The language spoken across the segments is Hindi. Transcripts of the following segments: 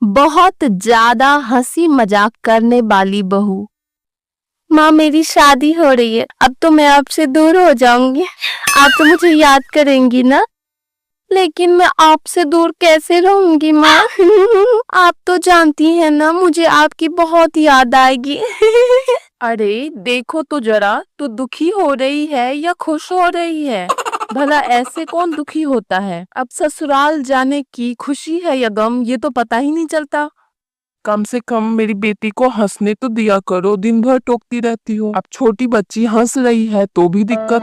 बहुत ज्यादा हंसी मजाक करने वाली बहू। माँ मेरी शादी हो रही है, अब तो मैं आपसे दूर हो जाऊंगी। आप तो मुझे याद करेंगी ना? लेकिन मैं आपसे दूर कैसे रहूंगी माँ? आप तो जानती हैं ना, मुझे आपकी बहुत याद आएगी। अरे देखो तो जरा, तू दुखी हो रही है या खुश हो रही है? भला ऐसे कौन दुखी होता है? अब ससुराल जाने की खुशी है या गम, ये तो पता ही नहीं चलता। कम से कम मेरी बेटी को हंसने तो दिया करो, दिन भर टोकती रहती हो। अब छोटी बच्ची हंस रही है तो भी दिक्कत।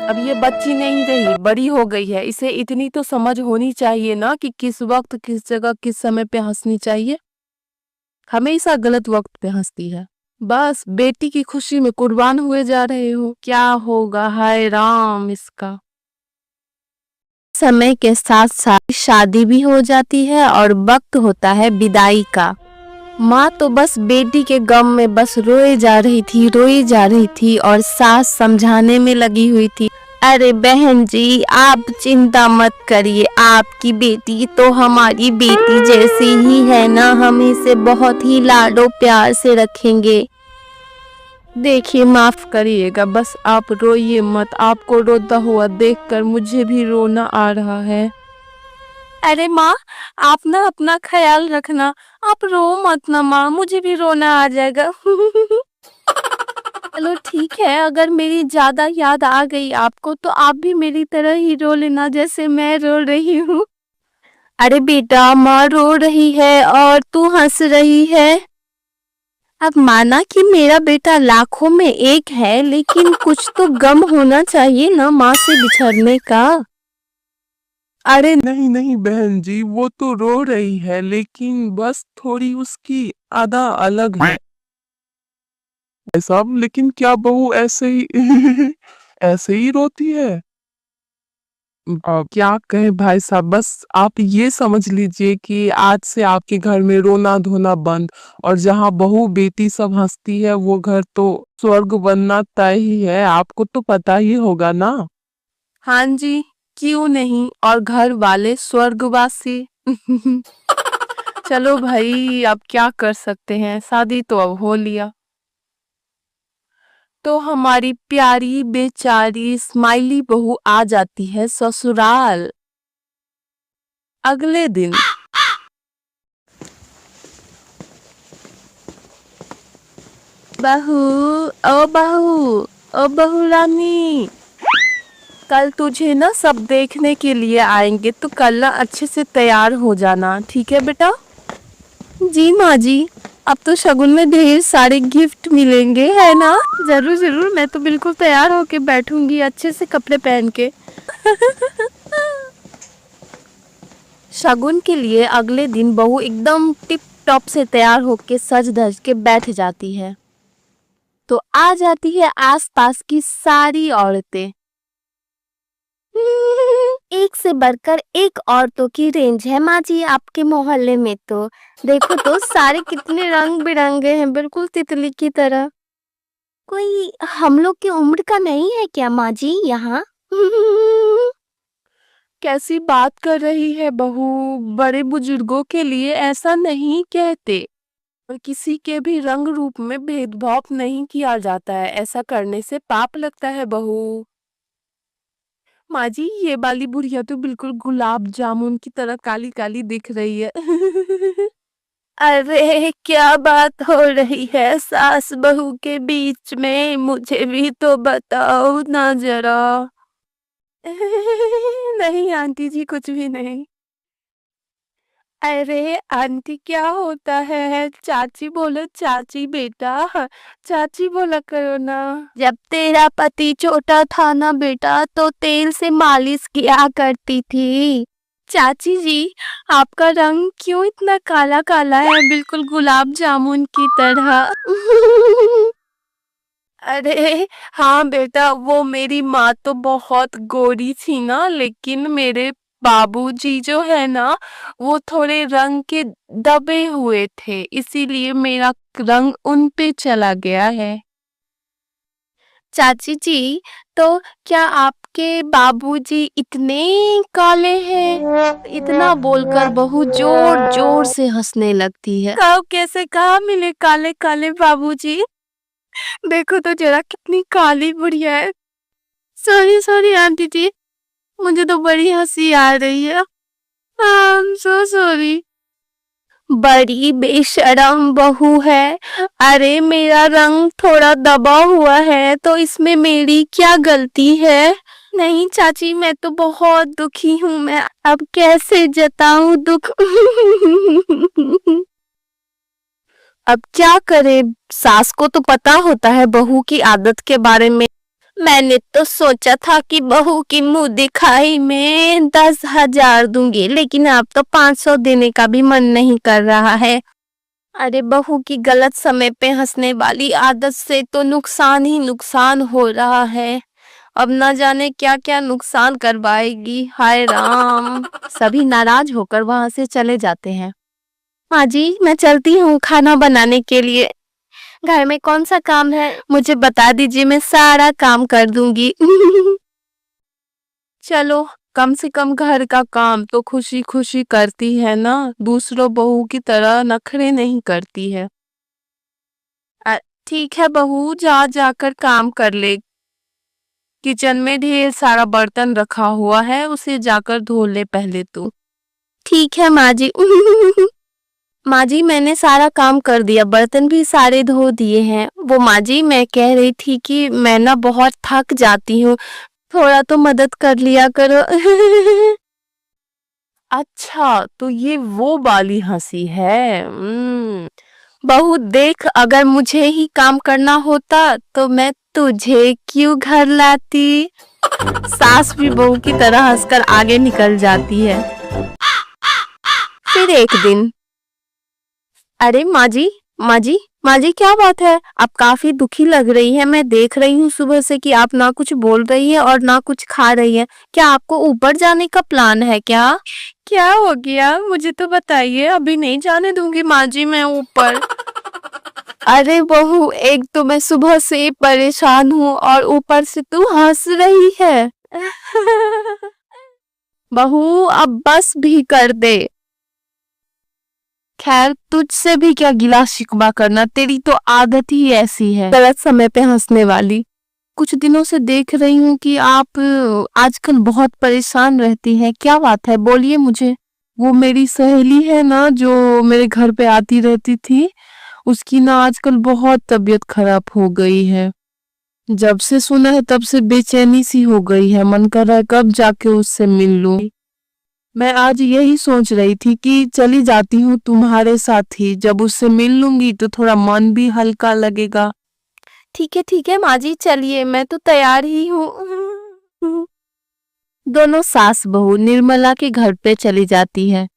अब ये बच्ची नहीं रही, बड़ी हो गई है। इसे इतनी तो समझ होनी चाहिए ना कि किस वक्त, किस जगह, किस समय पे हंसनी चाहिए। हमेशा गलत वक्त पे हंसती है। बस बेटी की खुशी में कुर्बान हुए जा रहे हो। क्या होगा, हाय राम इसका। समय के साथ साथ शादी भी हो जाती है और वक्त होता है विदाई का। माँ तो बस बेटी के गम में बस रोए जा रही थी, रोई जा रही थी, और सास समझाने में लगी हुई थी। अरे बहन जी, आप चिंता मत करिए, आपकी बेटी तो हमारी बेटी जैसी ही है ना, हम इसे बहुत ही लाडो प्यार से रखेंगे। देखिए माफ करिएगा, बस आप रोइए मत। आपको रोता हुआ देखकर मुझे भी रोना आ रहा है। अरे माँ, आप ना अपना ख्याल रखना, आप रो मत ना माँ, मुझे भी रोना आ जाएगा। चलो ठीक है, अगर मेरी ज्यादा याद आ गई आपको तो आप भी मेरी तरह ही रो लेना जैसे मैं रो रही हूँ। अरे बेटा, माँ रो रही है और तू हंस रही है। अब माना कि मेरा बेटा लाखों में एक है, लेकिन कुछ तो गम होना चाहिए ना माँ से बिछड़ने का। अरे नहीं नहीं बहन जी, वो तो रो रही है लेकिन बस थोड़ी उसकी अदा अलग है सब। लेकिन क्या बहू ऐसे ही ऐसे ही रोती है? अब क्या कहे भाई साहब, बस आप ये समझ लीजिए कि आज से आपके घर में रोना धोना बंद। और जहाँ बहू बेटी सब हंसती है वो घर तो स्वर्ग बनना तय ही है, आपको तो पता ही होगा ना। हाँ जी, क्यों नहीं, और घर वाले स्वर्गवासी। चलो भाई, अब क्या कर सकते हैं, शादी तो अब हो लिया। तो हमारी प्यारी बेचारी स्माइली बहू आ जाती है ससुराल। अगले दिन बहू, ओ बहू, ओ बहू रानी, कल तुझे ना सब देखने के लिए आएंगे, तो कल ना अच्छे से तैयार हो जाना, ठीक है बेटा? जी माँ जी, अब तो शगुन में ढेर सारे गिफ्ट मिलेंगे, है ना? जरूर जरूर, मैं तो बिल्कुल तैयार होके बैठूंगी अच्छे से कपड़े पहन के। शगुन के लिए अगले दिन बहू एकदम टिप टॉप से तैयार होके सज धज के बैठ जाती है। तो आ जाती है आसपास की सारी औरतें। एक से बढ़कर एक औरतों की रेंज है माँ जी आपके मोहल्ले में। तो देखो तो सारे कितने रंग बिरंगे हैं, बिल्कुल तितली की तरह। कोई हम लोग की उम्र का नहीं है क्या माँ जी यहाँ? कैसी बात कर रही है बहू, बड़े बुजुर्गों के लिए ऐसा नहीं कहते। और किसी के भी रंग रूप में भेदभाव नहीं किया जाता है, ऐसा करने से पाप लगता है बहू। माँ जी, ये वाली बुढ़िया तो बिल्कुल गुलाब जामुन की तरह काली काली दिख रही है। अरे क्या बात हो रही है सास बहू के बीच में, मुझे भी तो बताओ ना जरा। नहीं आंटी जी, कुछ भी नहीं। अरे आंटी, क्या होता है? चाची बोलो, चाची बेटा, चाची बोला करो ना। जब तेरा पति छोटा था ना बेटा, तो तेल से मालिश किया करती थी। चाची जी, आपका रंग क्यों इतना काला काला है, बिल्कुल गुलाब जामुन की तरह। अरे हाँ बेटा, वो मेरी माँ तो बहुत गोरी थी ना, लेकिन मेरे बाबूजी जो है ना, वो थोड़े रंग के दबे हुए थे, इसीलिए मेरा रंग उन पे चला गया है। चाची जी, तो क्या आपके बाबूजी इतने काले हैं? इतना बोलकर बहू जोर जोर से हंसने लगती है। कब कैसे कहाँ मिले काले काले बाबूजी? देखो तो जरा कितनी काली बुढ़िया है। सॉरी सॉरी आंटी जी, मुझे तो बड़ी हंसी आ रही है। I am so sorry. बड़ी बेशरम बहू है। अरे मेरा रंग थोड़ा दबा हुआ है तो इसमें मेरी क्या गलती है? नहीं चाची, मैं तो बहुत दुखी हूँ। मैं अब कैसे जताऊं दुख? अब क्या करे, सास को तो पता होता है बहू की आदत के बारे में। मैंने तो सोचा था कि बहू की मुंह दिखाई में 10,000 दूंगी, लेकिन अब तो 500 देने का भी मन नहीं कर रहा है। अरे बहू की गलत समय पे हंसने वाली आदत से तो नुकसान ही नुकसान हो रहा है। अब न जाने क्या क्या नुकसान करवाएगी। हाय राम। सभी नाराज होकर वहां से चले जाते हैं। माँ जी, मैं चलती हूँ खाना बनाने के लिए। घर में कौन सा काम है मुझे बता दीजिए, मैं सारा काम कर दूंगी। चलो, कम से कम घर का काम तो खुशी खुशी करती है ना, दूसरों बहू की तरह नखरे नहीं करती है। ठीक है बहू, जा जाकर काम कर ले। किचन में ढेर सारा बर्तन रखा हुआ है, उसे जाकर धो ले पहले तो। ठीक है माँ जी। माँ जी, मैंने सारा काम कर दिया, बर्तन भी सारे धो दिए हैं। वो माँ जी, मैं कह रही थी कि मैं ना बहुत थक जाती हूँ, थोड़ा तो मदद कर लिया करो। अच्छा, तो ये वो वाली हंसी है। बहू देख, अगर मुझे ही काम करना होता तो मैं तुझे क्यों घर लाती? सास भी बहू की तरह हंसकर आगे निकल जाती है। फिर एक दिन, अरे माँ जी, माँ जी, माँ जी, क्या बात है? आप काफी दुखी लग रही है। मैं देख रही हूँ सुबह से कि आप ना कुछ बोल रही है और ना कुछ खा रही है। क्या आपको ऊपर जाने का प्लान है क्या? क्या हो गया मुझे तो बताइए, अभी नहीं जाने दूंगी माँ जी मैं ऊपर। अरे बहू, एक तो मैं सुबह से परेशान हूँ और ऊपर से तू हंस रही है। बहू, अब बस भी कर दे। खैर, तुझसे भी क्या गिला शिकवा करना, तेरी तो आदत ही ऐसी है, गलत समय पे हंसने वाली। कुछ दिनों से देख रही हूँ कि आप आजकल बहुत परेशान रहती हैं, क्या बात है? बोलिए मुझे। वो मेरी सहेली है ना जो मेरे घर पे आती रहती थी, उसकी ना आजकल बहुत तबीयत खराब हो गई है। जब से सुना है तब से बेचैनी सी हो गई है, मन कर रहा है कब जाके उससे मिल लूं। मैं आज यही सोच रही थी कि चली जाती हूँ तुम्हारे साथ ही, जब उससे मिल लूंगी तो थोड़ा मन भी हल्का लगेगा। ठीक है माँ जी, चलिए, मैं तो तैयार ही हूँ। दोनों सास बहू निर्मला के घर पे चली जाती है।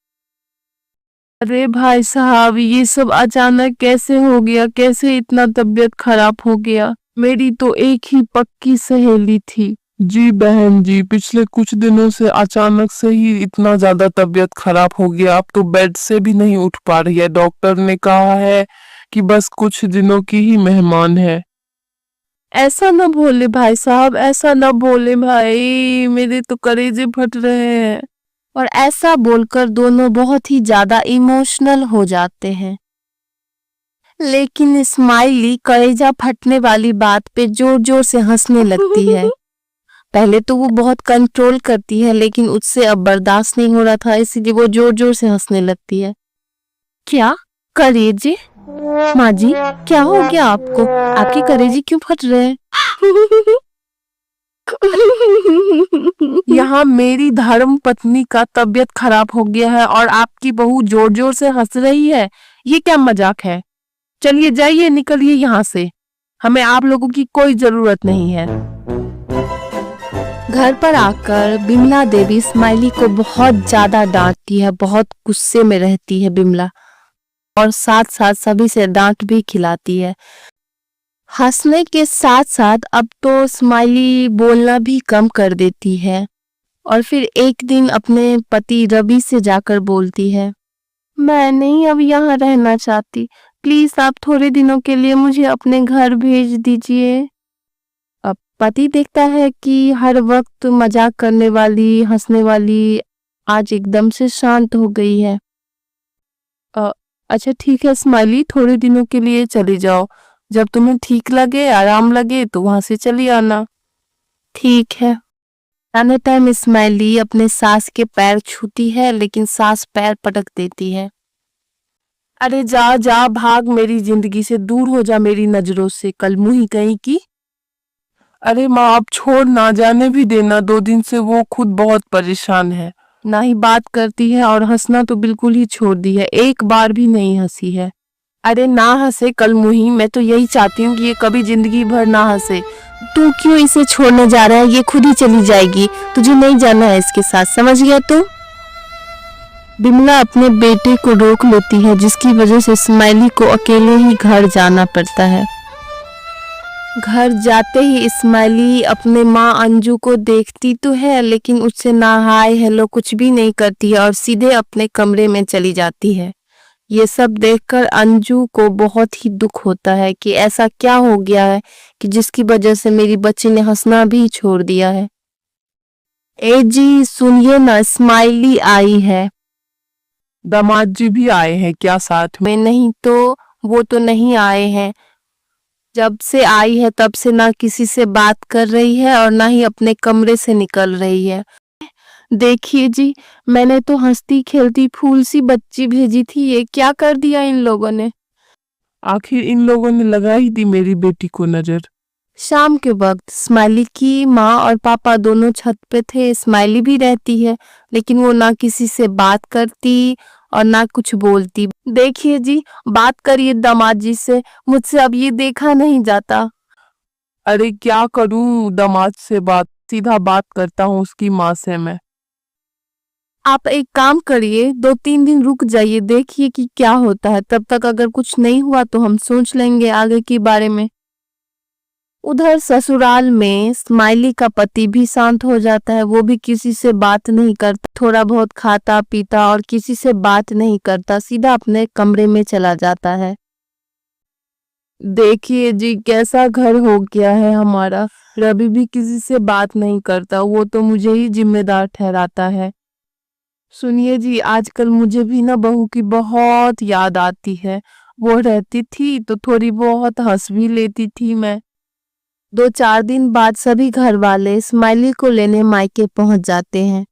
अरे भाई साहब, ये सब अचानक कैसे हो गया? कैसे इतना तबीयत खराब हो गया? मेरी तो एक ही पक्की सहेली थी। जी बहन जी, पिछले कुछ दिनों से अचानक से ही इतना ज्यादा तबीयत खराब हो गया, अब तो बेड से भी नहीं उठ पा रही है। डॉक्टर ने कहा है कि बस कुछ दिनों की ही मेहमान है। ऐसा न बोले भाई साहब, ऐसा न बोले भाई, मेरे तो कलेजे फट रहे हैं। और ऐसा बोलकर दोनों बहुत ही ज्यादा इमोशनल हो जाते हैं। लेकिन स्माइली कलेजा फटने वाली बात पे जोर जोर से हंसने लगती है। पहले तो वो बहुत कंट्रोल करती है, लेकिन उससे अब बर्दाश्त नहीं हो रहा था, इसीलिए वो जोर जोर से हंसने लगती है। क्या कलेजे? माँ जी, क्या हो गया आपको? आपके कलेजे क्यों फट रहे हैं? यहाँ मेरी धर्म पत्नी का तबीयत खराब हो गया है और आपकी बहू जोर जोर से हंस रही है। ये क्या मजाक है? चलिए जाइए, निकलिए यहाँ से, हमें आप लोगों की कोई जरूरत नहीं है। घर पर आकर बिमला देवी स्माइली को बहुत ज्यादा डांटती है, बहुत गुस्से में रहती है बिमला, और साथ साथ सभी से डांट भी खिलाती है। हंसने के साथ साथ अब तो स्माइली बोलना भी कम कर देती है और फिर एक दिन अपने पति रवि से जाकर बोलती है, मैं नहीं अब यहाँ रहना चाहती, प्लीज आप थोड़े दिनों के लिए मुझे अपने घर भेज दीजिए। अब पति देखता है कि हर वक्त मजाक करने वाली, हंसने वाली आज एकदम से शांत हो गई है। अच्छा ठीक है स्माइली, थोड़े दिनों के लिए चली जाओ। जब तुम्हें ठीक लगे, आराम लगे तो वहां से चली आना। ठीक है। आने टाइम स्माइली अपने सास के पैर छूती है, लेकिन सास पैर पटक देती है। अरे जा जा, भाग मेरी जिंदगी से, दूर हो जा मेरी नजरों से, कल मुही कहीं की। अरे माँ आप छोड़ ना, जाने भी देना, 2 दिन से वो खुद बहुत परेशान है। ना ही बात करती है और हंसना तो बिल्कुल ही छोड़ दी है, एक बार भी नहीं हंसी है। अरे ना हंसे कल मुही, मैं तो यही चाहती हूँ कि ये कभी जिंदगी भर ना हंसे। तू क्यों इसे छोड़ने जा रहा है? ये खुद ही चली जाएगी, तुझे नहीं जाना है इसके साथ, समझ गया तू? बिमला अपने बेटे को रोक लेती है, जिसकी वजह से स्माइली को अकेले ही घर जाना पड़ता है। घर जाते ही स्माइली अपने माँ अंजू को देखती तो है, लेकिन उससे ना हाय हेलो कुछ भी नहीं करती है और सीधे अपने कमरे में चली जाती है। ये सब देखकर अंजू को बहुत ही दुख होता है कि ऐसा क्या हो गया है कि जिसकी वजह से मेरी बच्ची ने हंसना भी छोड़ दिया है। ए जी सुनिए ना, स्माइली आई है। दामाद जी भी आए हैं क्या साथ में? मैं नहीं तो वो तो नहीं आए हैं। जब से आई है तब से ना किसी से बात कर रही है और ना ही अपने कमरे से निकल रही है। देखिए जी, मैंने तो हंसती खेलती फूल सी बच्ची भेजी थी, ये क्या कर दिया इन लोगों ने। आखिर इन लोगों ने लगा ही दी मेरी बेटी को नजर। शाम के वक्त स्माइली की माँ और पापा दोनों छत पे थे। स्माइली भी रहती है, लेकिन वो ना किसी से बात करती और ना कुछ बोलती। देखिए जी, बात करिए दामाद जी से, मुझसे अब ये देखा नहीं जाता। अरे क्या करूं, दामाद से बात, सीधा बात करता हूँ उसकी माँ से मैं। आप एक काम करिए, 2-3 दिन रुक जाइए, देखिए कि क्या होता है। तब तक अगर कुछ नहीं हुआ तो हम सोच लेंगे आगे के बारे में। उधर ससुराल में स्माइली का पति भी शांत हो जाता है। वो भी किसी से बात नहीं करता, थोड़ा बहुत खाता पीता और किसी से बात नहीं करता, सीधा अपने कमरे में चला जाता है। देखिए जी कैसा घर हो गया है हमारा। रवि भी किसी से बात नहीं करता, वो तो मुझे ही जिम्मेदार ठहराता है। सुनिए जी, आजकल मुझे भी ना बहू की बहुत याद आती है। वो रहती थी तो थोड़ी बहुत हंस भी लेती थी मैं। 2-4 दिन बाद सभी घर वाले स्माइली को लेने मायके पहुंच जाते हैं।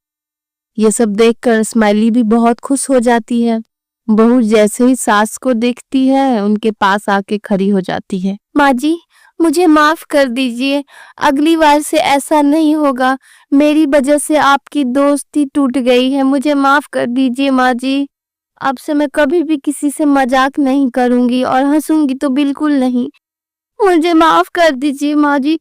ये सब देखकर स्माइली भी बहुत खुश हो जाती है। बहू जैसे ही सास को देखती है, उनके पास आके खड़ी हो जाती है। माँ जी, मुझे माफ कर दीजिए, अगली बार से ऐसा नहीं होगा। मेरी वजह से आपकी दोस्ती टूट गई है, मुझे माफ कर दीजिए माँ जी। अब से मैं कभी भी किसी से मजाक नहीं करूंगी और हंसूंगी तो बिल्कुल नहीं। मुझे माफ कर दीजिए माँ जी।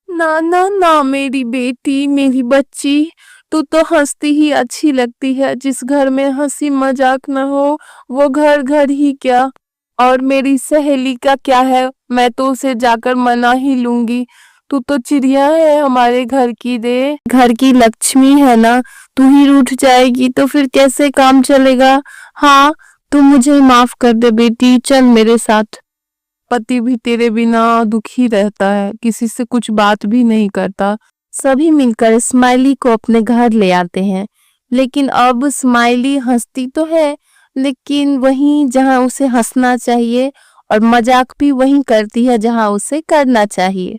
ना ना ना मेरी बेटी, मेरी बच्ची, तू तो हंसती ही अच्छी लगती है। जिस घर में हंसी मजाक न हो वो घर घर ही क्या। और मेरी सहेली का क्या है, मैं तो उसे जाकर मना ही लूंगी। तू तो चिड़िया है हमारे घर की, दे घर की लक्ष्मी है ना। तू ही रूठ जाएगी तो फिर कैसे काम चलेगा। हाँ, तू मुझे माफ कर दे बेटी, चल मेरे साथ। पति भी तेरे बिना दुखी रहता है, किसी से कुछ बात भी नहीं करता। सभी मिलकर स्माइली को अपने घर ले आते हैं, लेकिन अब स्माइली हंसती तो है, लेकिन वहीं जहां उसे हंसना चाहिए, और मजाक भी वहीं करती है जहां उसे करना चाहिए।